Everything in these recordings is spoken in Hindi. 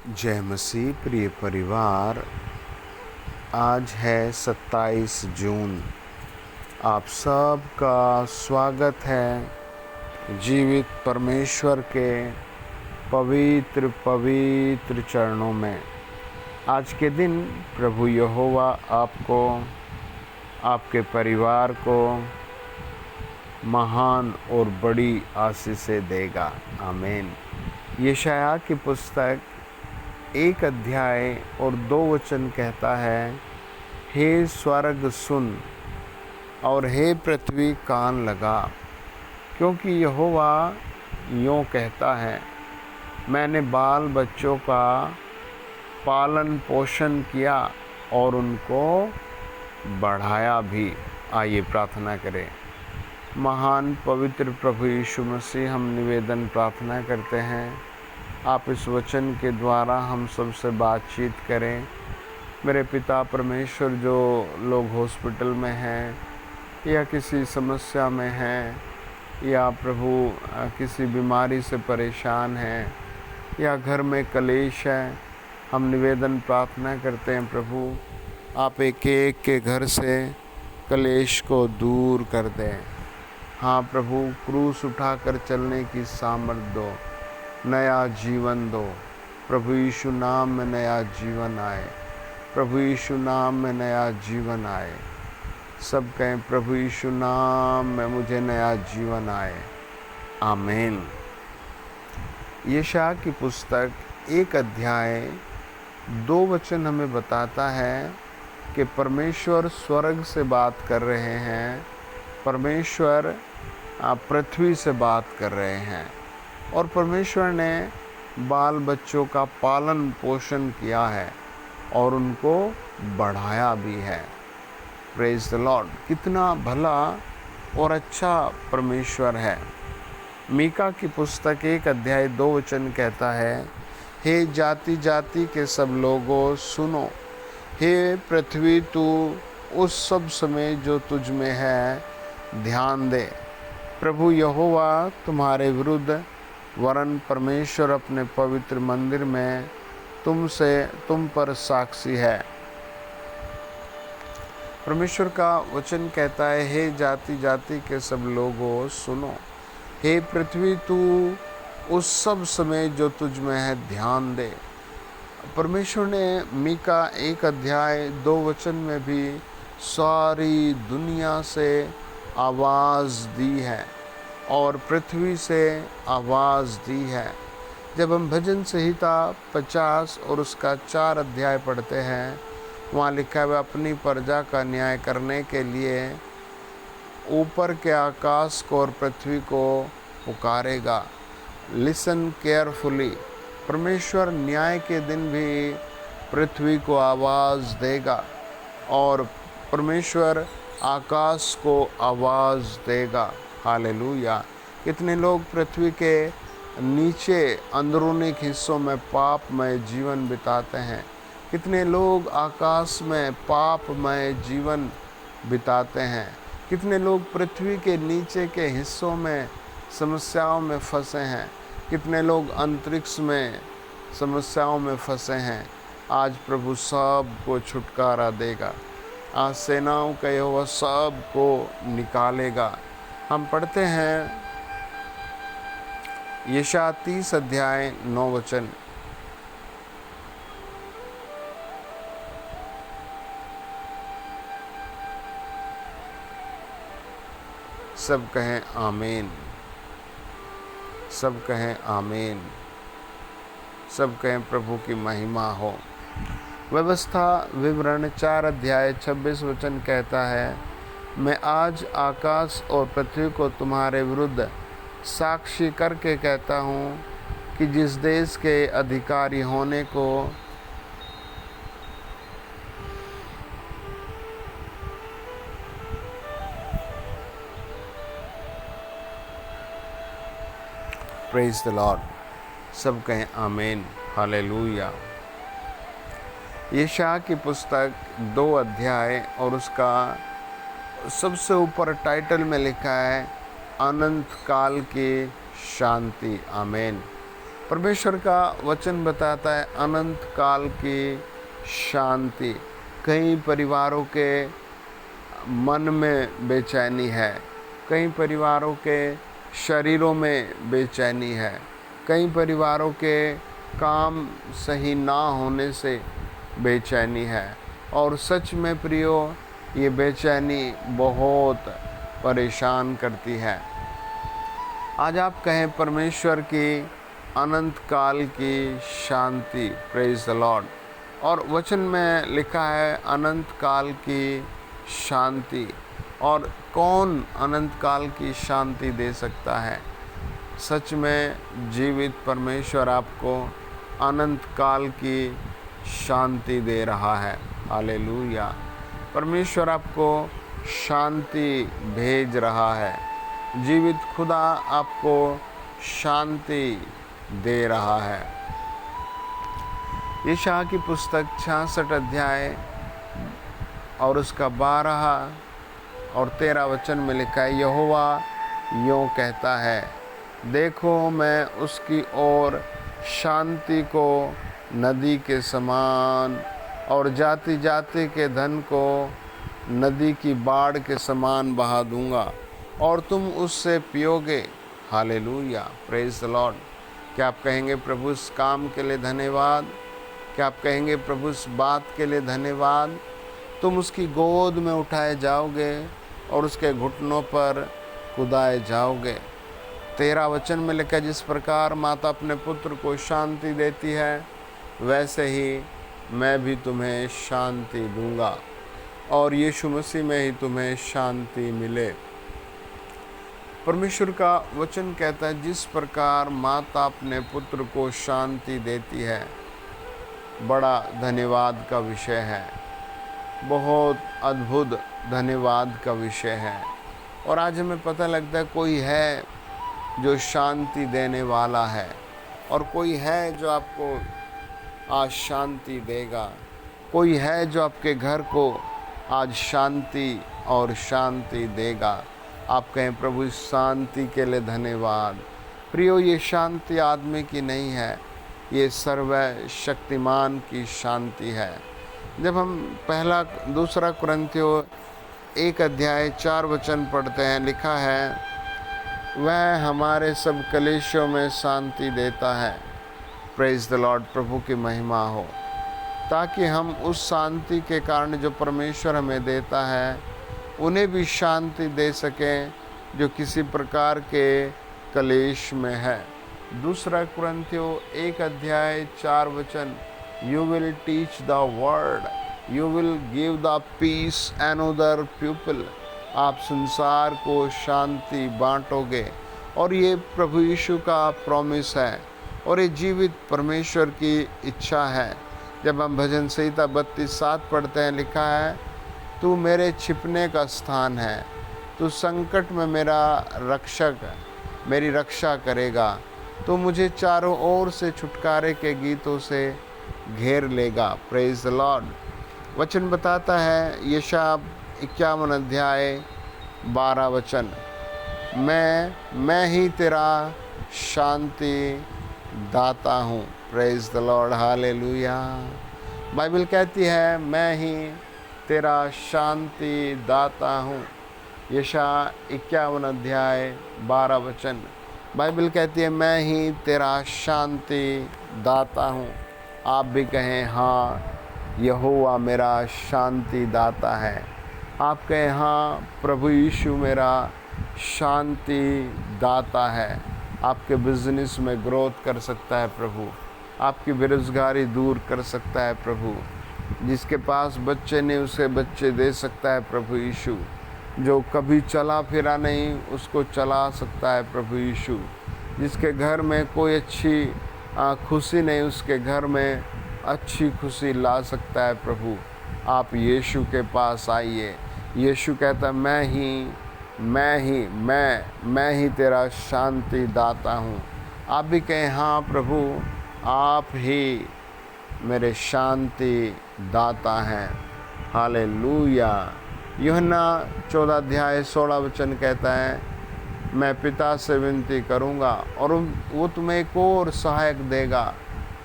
जय मसीह प्रिय परिवार। आज है 27 जून। आप सब का स्वागत है जीवित परमेश्वर के पवित्र पवित्र चरणों में। आज के दिन प्रभु यहोवा आपको, आपके परिवार को महान और बड़ी आशीषें देगा। आमीन। यशायाह की पुस्तक 1 अध्याय और 2 वचन कहता है, हे स्वर्ग सुन और हे पृथ्वी कान लगा, क्योंकि यहोवा यूँ कहता है, मैंने बाल बच्चों का पालन पोषण किया और उनको बढ़ाया भी। आइए प्रार्थना करें। महान पवित्र प्रभु यीशु मसीह, हम निवेदन प्रार्थना करते हैं, आप इस वचन के द्वारा हम सबसे बातचीत करें। मेरे पिता परमेश्वर, जो लोग हॉस्पिटल में हैं या किसी समस्या में हैं या प्रभु किसी बीमारी से परेशान हैं या घर में कलेश है, हम निवेदन प्रार्थना करते हैं प्रभु, आप एक एक के घर से कलेश को दूर कर दें। हाँ प्रभु, क्रूस उठाकर चलने की सामर्थ दो, नया जीवन दो। प्रभु यीशु नाम में नया जीवन आए, प्रभु यीशु नाम में नया जीवन आए। सब कहें, प्रभु यीशु नाम में मुझे नया जीवन आए। आमीन। यशायाह की पुस्तक 1 अध्याय 2 वचन हमें बताता है कि परमेश्वर स्वर्ग से बात कर रहे हैं, परमेश्वर पृथ्वी से बात कर रहे हैं और परमेश्वर ने बाल बच्चों का पालन पोषण किया है और उनको बढ़ाया भी है। Praise the Lord. कितना भला और अच्छा परमेश्वर है। मीका की पुस्तक 1 अध्याय 2 वचन कहता है, हे जाति जाति के सब लोगों सुनो, हे पृथ्वी तू उस सब समय जो तुझ में है ध्यान दे। प्रभु यहोवा तुम्हारे विरुद्ध वरन परमेश्वर अपने पवित्र मंदिर में तुम पर साक्षी है। परमेश्वर का वचन कहता है, हे जाति जाति के सब लोगों सुनो, हे पृथ्वी तू उस सब समय जो तुझ में है ध्यान दे। परमेश्वर ने मीका 1 अध्याय 2 वचन में भी सारी दुनिया से आवाज़ दी है और पृथ्वी से आवाज़ दी है। जब हम भजन संहिता 50 और उसका 4 अध्याय पढ़ते हैं, वहाँ लिखा है, वह अपनी प्रजा का न्याय करने के लिए ऊपर के आकाश को और पृथ्वी को पुकारेगा। Listen carefully. परमेश्वर न्याय के दिन भी पृथ्वी को आवाज़ देगा और परमेश्वर आकाश को आवाज़ देगा। हालेलुया। कितने लोग पृथ्वी के नीचे अंदरूनी हिस्सों में पापमय जीवन बिताते हैं, कितने लोग आकाश में पापमय जीवन बिताते हैं, कितने लोग पृथ्वी के नीचे के हिस्सों में समस्याओं में फंसे हैं, कितने लोग अंतरिक्ष में समस्याओं में फंसे हैं। आज प्रभु सब को छुटकारा देगा। आज सेनाओं का यहोवा सब को निकालेगा। हम पढ़ते हैं यशायाह 30 अध्याय 9 वचन, सब कहें आमीन, सब कहें आमीन, सब कहें प्रभु की महिमा हो। व्यवस्था विवरण 4 अध्याय 26 वचन कहता है, मैं आज आकाश और पृथ्वी को तुम्हारे विरुद्ध साक्षी करके कहता हूँ कि जिस देश के अधिकारी होने को प्रेज द लॉर्ड। सब कहें आमीन। हालेलुया। यशायाह की पुस्तक 2 अध्याय और उसका सबसे ऊपर टाइटल में लिखा है, अनंत काल की शांति। आमीन। परमेश्वर का वचन बताता है अनंत काल की शांति। कई परिवारों के मन में बेचैनी है, कई परिवारों के शरीरों में बेचैनी है, कई परिवारों के काम सही ना होने से बेचैनी है। और सच में प्रियो, ये बेचैनी बहुत परेशान करती है। आज आप कहें परमेश्वर की अनंत काल की शांति, प्रेज द लॉर्ड। और वचन में लिखा है अनंत काल की शांति। और कौन अनंत काल की शांति दे सकता है? सच में जीवित परमेश्वर आपको अनंत काल की शांति दे रहा है। हालेलुया। परमेश्वर आपको शांति भेज रहा है। जीवित खुदा आपको शांति दे रहा है। यशायाह की पुस्तक 66 अध्याय और उसका 12 और 13 वचन में लिखा है, यहोवा यूँ कहता है, देखो मैं उसकी ओर शांति को नदी के समान और जाति जाति के धन को नदी की बाढ़ के समान बहा दूंगा और तुम उससे पियोगे। Hallelujah, praise the Lord. क्या आप कहेंगे प्रभु इस काम के लिए धन्यवाद? क्या आप कहेंगे प्रभु इस बात के लिए धन्यवाद? तुम उसकी गोद में उठाए जाओगे और उसके घुटनों पर कुदाए जाओगे। 13 वचन में लिखा, जिस प्रकार माता अपने पुत्र को शांति देती है, वैसे ही मैं भी तुम्हें शांति दूंगा और यीशु मसीह में ही तुम्हें शांति मिले। परमेश्वर का वचन कहता है, जिस प्रकार माता अपने पुत्र को शांति देती है, बड़ा धन्यवाद का विषय है, बहुत अद्भुत धन्यवाद का विषय है। और आज हमें पता लगता है कोई है जो शांति देने वाला है और कोई है जो आपको आज शांति देगा। कोई है जो आपके घर को आज शांति और शांति देगा। आप कहें प्रभु इस शांति के लिए धन्यवाद। प्रियो, ये शांति आदमी की नहीं है, ये सर्वशक्तिमान की शांति है। जब हम दूसरा कुरिन्थियों 1 अध्याय 4 वचन पढ़ते हैं, लिखा है, वह हमारे सब कलेशों में शांति देता है। प्रेज द लॉर्ड, प्रभु की महिमा हो। ताकि हम उस शांति के कारण जो परमेश्वर हमें देता है, उन्हें भी शांति दे सकें जो किसी प्रकार के कलेश में है। दूसरा कुरिन्थियों 1 अध्याय 4 वचन, you will teach the word, you will give the peace another people. आप संसार को शांति बांटोगे। और ये प्रभु यीशु का प्रॉमिस है और ये जीवित परमेश्वर की इच्छा है। जब हम भजन संहिता 32:7 पढ़ते हैं, लिखा है, तू मेरे छिपने का स्थान है, तू संकट में मेरा रक्षक, मेरी रक्षा करेगा, तू मुझे चारों ओर से छुटकारे के गीतों से घेर लेगा। Praise the Lord. वचन बताता है यशायाह 51 अध्याय 12 वचन, मैं ही तेरा शांति दाता हूँ। Praise the Lord, hallelujah. Bible कहती है मैं ही तेरा शांति दाता हूँ। यशायाह 51 अध्याय 12 वचन, बाइबल कहती है मैं ही तेरा शांति दाता हूँ। आप भी कहें हाँ, यहोवा मेरा शांति दाता है। आप कहें हाँ, प्रभु यीशु मेरा शांति दाता है। आपके बिजनेस में ग्रोथ कर सकता है प्रभु, आपकी बेरोजगारी दूर कर सकता है प्रभु, जिसके पास बच्चे नहीं उसे बच्चे दे सकता है प्रभु यीशु, जो कभी चला फिरा नहीं उसको चला सकता है प्रभु यीशु, जिसके घर में कोई अच्छी खुशी नहीं उसके घर में अच्छी खुशी ला सकता है प्रभु। आप यीशु के पास आइए। यीशु कहता मैं ही तेरा शांति दाता हूँ। आप भी कहें हाँ प्रभु, आप ही मेरे शांति दाता हैं। हालेलुया। यूहन्ना 14 अध्याय 16 वचन कहता है, मैं पिता से विनती करूँगा और वो तुम्हें एक और सहायक देगा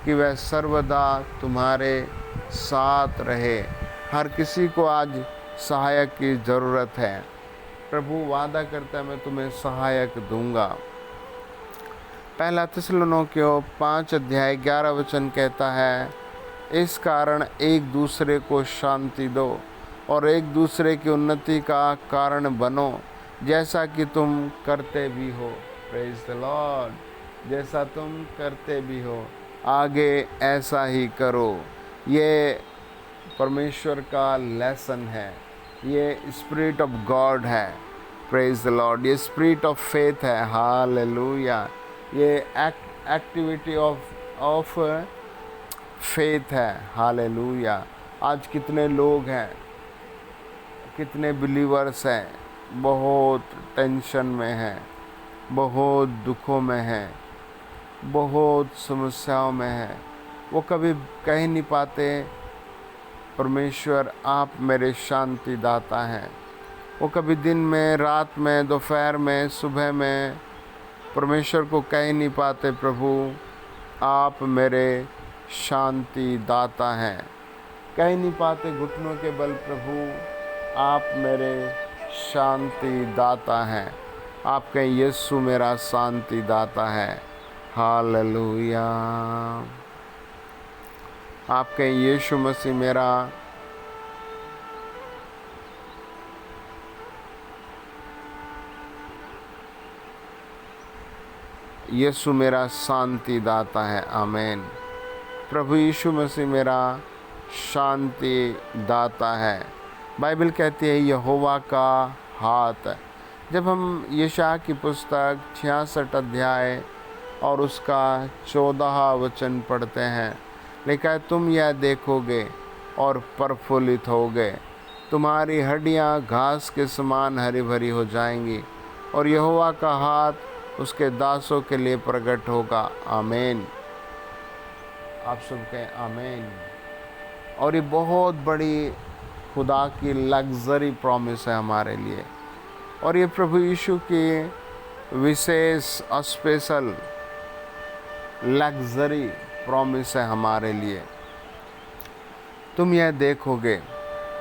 कि वह सर्वदा तुम्हारे साथ रहे। हर किसी को आज सहायक की ज़रूरत है। प्रभु वादा करता है मैं तुम्हें सहायक दूंगा। पहला थिस्सलुनीकियों 5:11 कहता है, इस कारण एक दूसरे को शांति दो और एक दूसरे की उन्नति का कारण बनो, जैसा कि तुम करते भी हो। Praise the Lord. जैसा तुम करते भी हो आगे ऐसा ही करो। ये परमेश्वर का लेसन है, ये स्पिरिट ऑफ गॉड है। Praise the Lord. ये स्पिरिट ऑफ फेथ है। हालेलुया। ये एक्टिविटी ऑफ फेथ है। हालेलुया। आज कितने लोग हैं, कितने बिलीवर्स हैं, बहुत टेंशन में हैं, बहुत दुखों में हैं, बहुत समस्याओं में हैं। वो कभी कह नहीं पाते परमेश्वर आप मेरे शांति दाता हैं। वो कभी दिन में, रात में, दोपहर में, सुबह में परमेश्वर को कह नहीं पाते प्रभु आप मेरे शांति दाता हैं। कह नहीं पाते घुटनों के बल प्रभु आप मेरे शांति दाता हैं। आप कहें यीशु मेरा शांति दाता है। हालेलुया। आप कहें यीशु मसीह मेरा यीशु मेरा शांति दाता है। आमीन। प्रभु यीशु मसीह मेरा शांति दाता है। बाइबल कहती है यहोवा का हाथ। जब हम यशायाह की पुस्तक 66 अध्याय और उसका 14 वचन पढ़ते हैं, लिखा है तुम यह देखोगे और प्रफुल्लित होगे, तुम्हारी हड्डियां घास के समान हरी भरी हो जाएंगी और यहोवा का हाथ उसके दासों के लिए प्रकट होगा। आमीन। आप सब कहें आमीन। और ये बहुत बड़ी खुदा की लग्जरी प्रॉमिस है हमारे लिए, और ये प्रभु यीशु की विशेष स्पेशल लग्जरी प्रॉमिस है हमारे लिए। तुम यह देखोगे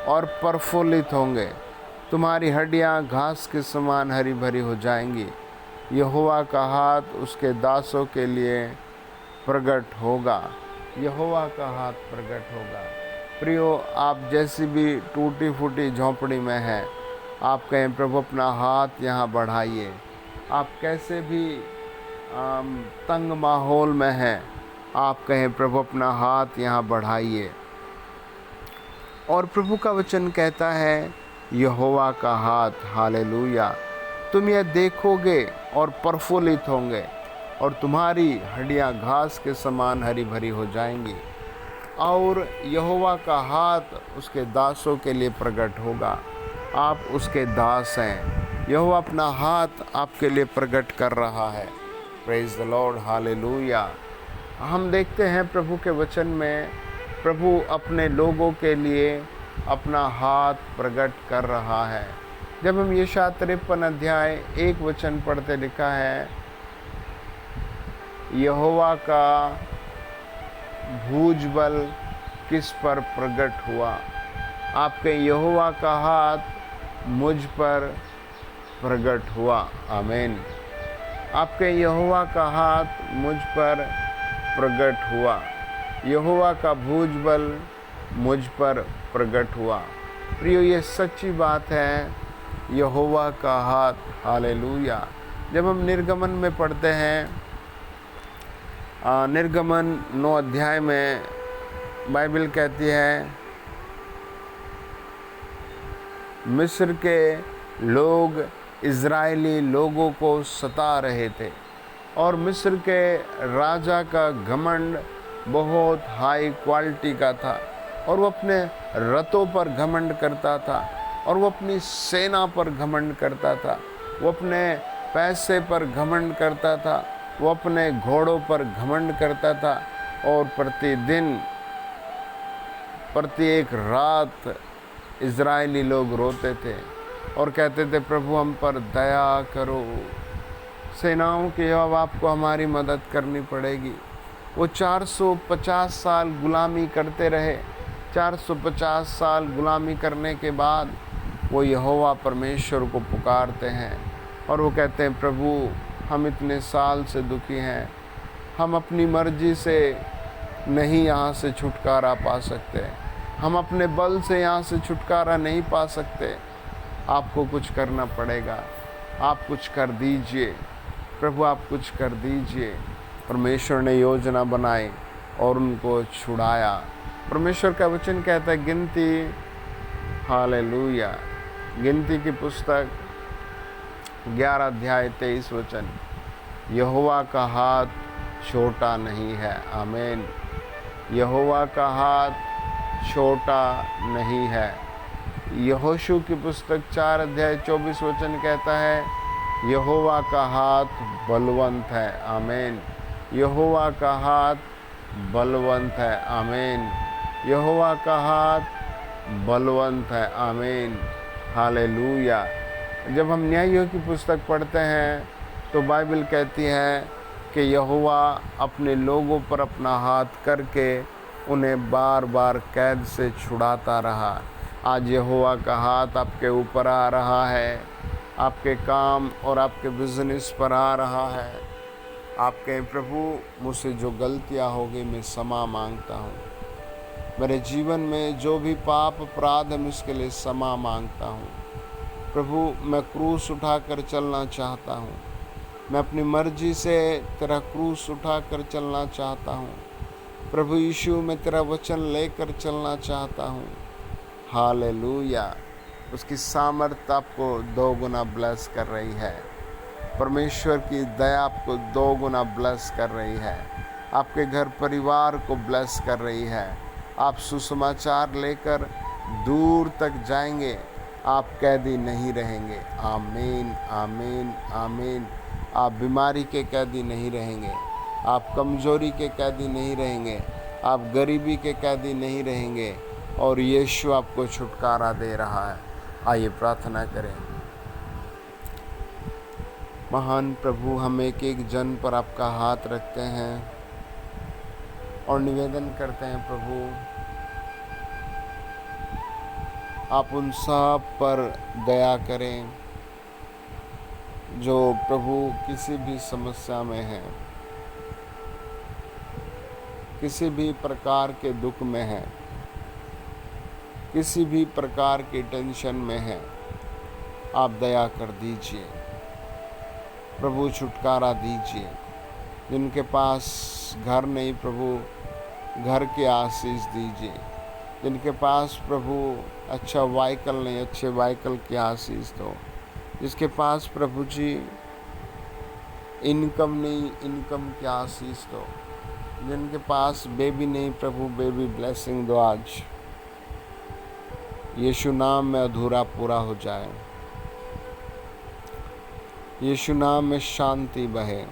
और प्रफुल्लित होंगे, तुम्हारी हड्डियां घास के समान हरी भरी हो जाएंगी, यहोवा का हाथ उसके दासों के लिए प्रकट होगा। यहोवा का हाथ प्रकट होगा। प्रियो, आप जैसी भी टूटी फूटी झोंपड़ी में हैं, आप कहें प्रभु अपना हाथ यहाँ बढ़ाइए। आप कैसे भी तंग माहौल में हैं, आप कहें प्रभु अपना हाथ यहाँ बढ़ाइए। और प्रभु का वचन कहता है यहोवा का हाथ। हालेलुया। तुम यह देखोगे और प्रफुल्लित होंगे और तुम्हारी हड्डियां घास के समान हरी भरी हो जाएंगी, और यहोवा का हाथ उसके दासों के लिए प्रकट होगा। आप उसके दास हैं। यहोवा अपना हाथ आपके लिए प्रकट कर रहा है। Praise the Lord. हालेलुया। हम देखते हैं प्रभु के वचन में प्रभु अपने लोगों के लिए अपना हाथ प्रकट कर रहा है। जब हम यशायाह 53 अध्याय 1 वचन पढ़ते, लिखा है यहोवा का भुजबल किस पर प्रकट हुआ। आपके यहोवा का हाथ मुझ पर प्रकट हुआ। आमीन। आपके यहोवा का हाथ मुझ पर प्रकट हुआ। यहोवा का भुजबल मुझ पर प्रकट हुआ। प्रियो, ये सच्ची बात है, यहोवा का हाथ। हालेलुया। जब हम निर्गमन में पढ़ते हैं, निर्गमन 9 अध्याय में बाइबल कहती है मिस्र के लोग इज़राइली लोगों को सता रहे थे, और मिस्र के राजा का घमंड बहुत हाई क्वालिटी का था, और वो अपने रथों पर घमंड करता था, और वो अपनी सेना पर घमंड करता था, वो अपने पैसे पर घमंड करता था, वो अपने घोड़ों पर घमंड करता था, और प्रतिदिन प्रत्येक रात इज़राइली लोग रोते थे और कहते थे प्रभु हम पर दया करो, सेनाओं के यहोवा आपको हमारी मदद करनी पड़ेगी। वो 450 साल गुलामी करते रहे। 450 साल गुलामी करने के बाद वो यहोवा परमेश्वर को पुकारते हैं और वो कहते हैं, प्रभु हम इतने साल से दुखी हैं, हम अपनी मर्जी से नहीं यहाँ से छुटकारा पा सकते, हम अपने बल से यहाँ से छुटकारा नहीं पा सकते, आपको कुछ करना पड़ेगा, आप कुछ कर दीजिए प्रभु, आप कुछ कर दीजिए। परमेश्वर ने योजना बनाई और उनको छुड़ाया। परमेश्वर का वचन कहता है, गिनती, हालेलुया, गिनती की पुस्तक 11 अध्याय 23 वचन, यहोवा का हाथ छोटा नहीं है। आमीन। यहोवा का हाथ छोटा नहीं है। यहोशू की पुस्तक 4 अध्याय 24 वचन कहता है, यहोवा का हाथ बलवंत है। आमीन। यहोवा का हाथ बलवंत है। आमीन। यहोवा का हाथ बलवंत है। आमीन। हालेलुया। जब हम न्यायियों की पुस्तक पढ़ते हैं तो बाइबल कहती है कि यहोवा अपने लोगों पर अपना हाथ करके उन्हें बार बार कैद से छुड़ाता रहा। आज यहोवा का हाथ आपके ऊपर आ रहा है, आपके काम और आपके बिजनेस पर आ रहा है। आप कहें, प्रभु मुझसे जो गलतियां हो गई मैं क्षमा मांगता हूँ, मेरे जीवन में जो भी पाप अपराध है मैं उसके लिए क्षमा मांगता हूँ। प्रभु मैं क्रूस उठाकर चलना चाहता हूँ, मैं अपनी मर्जी से तेरा क्रूस उठाकर चलना चाहता हूँ। प्रभु यीशु मैं तेरा वचन लेकर चलना चाहता हूँ। हालेलुया। उसकी सामर्थ आपको 2 गुना ब्लेस कर रही है। परमेश्वर की दया आपको 2 गुना ब्लेस कर रही है, आपके घर परिवार को ब्लेस कर रही है। आप सुसमाचार लेकर दूर तक जाएंगे, आप कैदी नहीं रहेंगे। आमीन, आमीन, आमीन। आप बीमारी के कैदी नहीं रहेंगे, आप कमजोरी के कैदी नहीं रहेंगे, आप गरीबी के कैदी नहीं रहेंगे और यीशु आपको छुटकारा दे रहा है। आइए प्रार्थना करें। महान प्रभु, हम एक एक जन पर आपका हाथ रखते हैं और निवेदन करते हैं, प्रभु आप उन सब पर दया करें जो प्रभु किसी भी समस्या में हैं, किसी भी प्रकार के दुख में हैं, किसी भी प्रकार की टेंशन में हैं। आप दया कर दीजिए प्रभु, छुटकारा दीजिए। जिनके पास घर नहीं प्रभु, घर की आशीष दीजिए। जिनके पास प्रभु अच्छा व्हीकल नहीं, अच्छे व्हीकल की आशीष दो। जिसके पास प्रभु जी इनकम नहीं, इनकम की आशीष दो। जिनके पास बेबी नहीं प्रभु, बेबी ब्लेसिंग दो। आज यीशु नाम में अधूरा पूरा हो जाए। यीशु नाम में शांति बहे।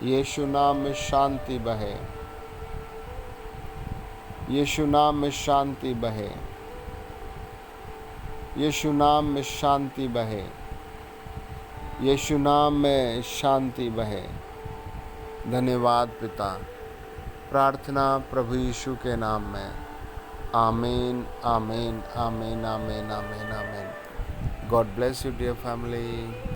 यीशु नाम में शांति बहे। यीशु नाम में शांति बहे। यीशु नाम में शांति बहे। यीशु नाम में शांति बहे। धन्यवाद पिता। प्रार्थना प्रभु यीशु के नाम में। आमीन, आमीन, आमीन, आमीन, आमीन, आमीन। God bless you dear family.